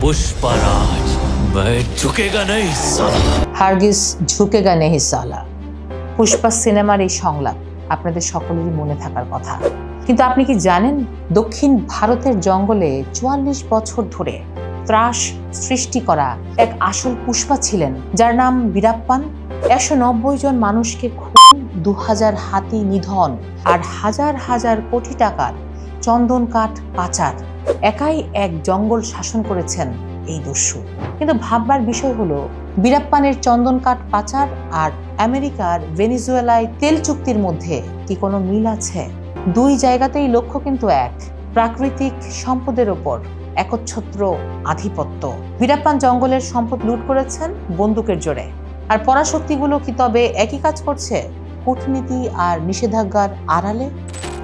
पुष्पराज मैं झुकेगा नहीं साला। হারগিজ ঝুঁকেগা নেহি সালা। পুষ্পা সিনেমার এই সংলাপ আপনাদের সকলেরই মনে থাকার কথা। কিন্তু আপনি কি জানেন, দক্ষিণ ভারতের জঙ্গলে ৪৪ বছর ধরে ত্রাস সৃষ্টি করা এক আসল পুষ্পা ছিলেন, যার নাম বীরাপ্পান। ১৯০ জন মানুষকে খুন, ২০০০ হাতি নিধন আর হাজার হাজার কোটি টাকার চন্দন কাঠ পাচার। একাই এক জঙ্গল শাসন করেছেন এই দস্যু। কিন্তু ভাববার বিষয় হলো, বীরাপ্পানের চন্দন কাঠ পাচার আর আমেরিকার ভেনেজুয়েলায় তেল চুক্তির মধ্যে কি কোনো মিল আছে? দুই জায়গাতেই লক্ষ্য কিন্তু এক, প্রাকৃতিক সম্পদের ওপর একচ্ছত্র আধিপত্য। বীরাপ্পান জঙ্গলের সম্পদ লুট করেছেন বন্দুকের জোরে, আর পরাশক্তিগুলো কি তবে একই কাজ করছে কূটনীতি আর নিষেধাজ্ঞার আড়ালে?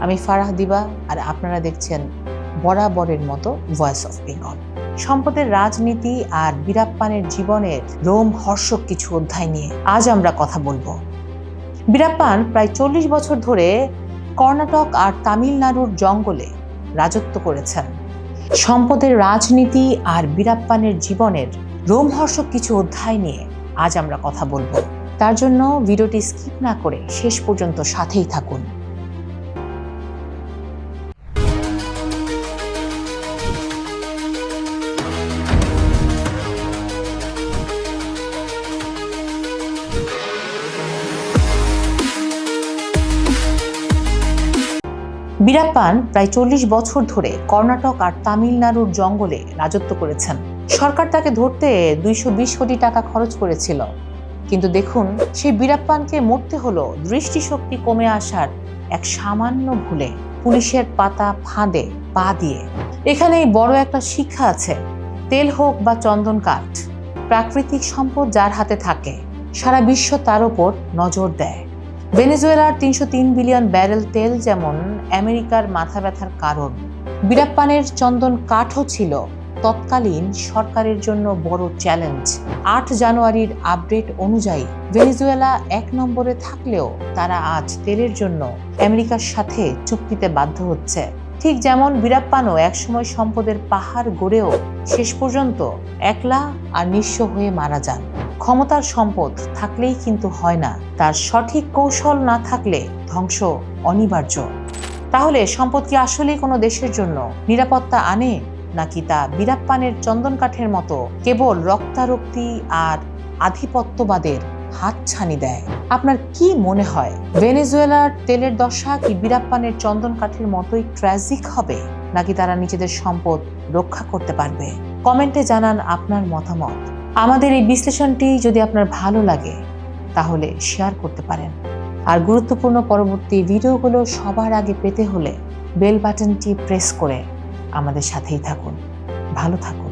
আমি ফারাহ দিবা, আর আপনারা দেখছেন বরাবরের মতো ভয়েস অফ বেঙ্গল। সম্পদের রাজনীতি আর বীরাপ্পানের জীবনের রোমহর্ষক কিছু অধ্যায় নিয়ে আজ আমরা কথা বলবো। বীরাপ্পান প্রায় ৪০ বছর ধরে কর্ণাটক আর তামিলনাড়ুর জঙ্গলে রাজত্ব করেছেন। সম্পদের রাজনীতি আর বীরাপ্পানের জীবনের রোমহর্ষক কিছু অধ্যায় নিয়ে আজ আমরা কথা বলবো। তার জন্য ভিডিওটি স্কিপ না করে শেষ পর্যন্ত সাথেই থাকুন। বীরাপ্পান প্রায় ৪০ বছর ধরে কর্ণাটক আর তামিলনাড়ুর জঙ্গলে রাজত্ব করেছেন। সরকার তাকে ধরতে ২২০ কোটি টাকা খরচ করেছিল। কিন্তু দেখুন, সেই বীরাপ্পানকে মরতে হলো দৃষ্টিশক্তি কমে আসার এক সামান্য ভুলে, পুলিশের পাতা ফাঁদে পা দিয়ে। এখানেই বড় একটা শিক্ষা আছে। তেল হোক বা চন্দন কাঠ, প্রাকৃতিক সম্পদ যার হাতে থাকে, সারা বিশ্ব তার উপর নজর দেয়। ভেনেজুয়েলার ৩০৩ বিলিয়ন ব্যারেল তেল যেমন আমেরিকার মাথা ব্যথার কারণ, বীরাপ্পানের চন্দন কাঠও ছিল তৎকালীন সরকারের জন্য বড় চ্যালেঞ্জ। ৮ জানুয়ারির আপডেট অনুযায়ী ভেনেজুয়েলা ১ নম্বরে থাকলেও তারা আজ তেলের জন্য আমেরিকার সাথে চুক্তিতে বাধ্য হচ্ছে। ঠিক যেমন বীরাপ্পানও একসময় সম্পদের পাহাড় গড়েও শেষ পর্যন্ত একলা আর নিঃস্ব হয়ে মারা যান। ক্ষমতার সম্পদ থাকলেই কিন্তু হয় না, তার সঠিক কৌশল না থাকলে ধ্বংস অনিবার্য। তাহলে সম্পদ কি আসলেই কোনো দেশের জন্য নিরাপত্তা আনে, নাকি তা বীরাপ্পানের চন্দন কাঠের মতো কেবল রক্তারক্তি আর আধিপত্যবাদের হাতছানি দেয়? আপনার কি মনে হয়, ভেনেজুয়েলার তেলের দশা কি বীরাপ্পানের চন্দন কাঠের মতোই ট্র্যাজিক হবে, নাকি তারা নিজেদের সম্পদ রক্ষা করতে পারবে? কমেন্টে জানান আপনার মতামত। আমাদের এই বিশ্লেষণটি যদি আপনার ভালো লাগে তাহলে শেয়ার করতে পারেন। আর গুরুত্বপূর্ণ পরবর্তী ভিডিওগুলো সবার আগে পেতে হলে বেল বাটনটি প্রেস করে আমাদের সাথেই থাকুন। ভালো থাকুন।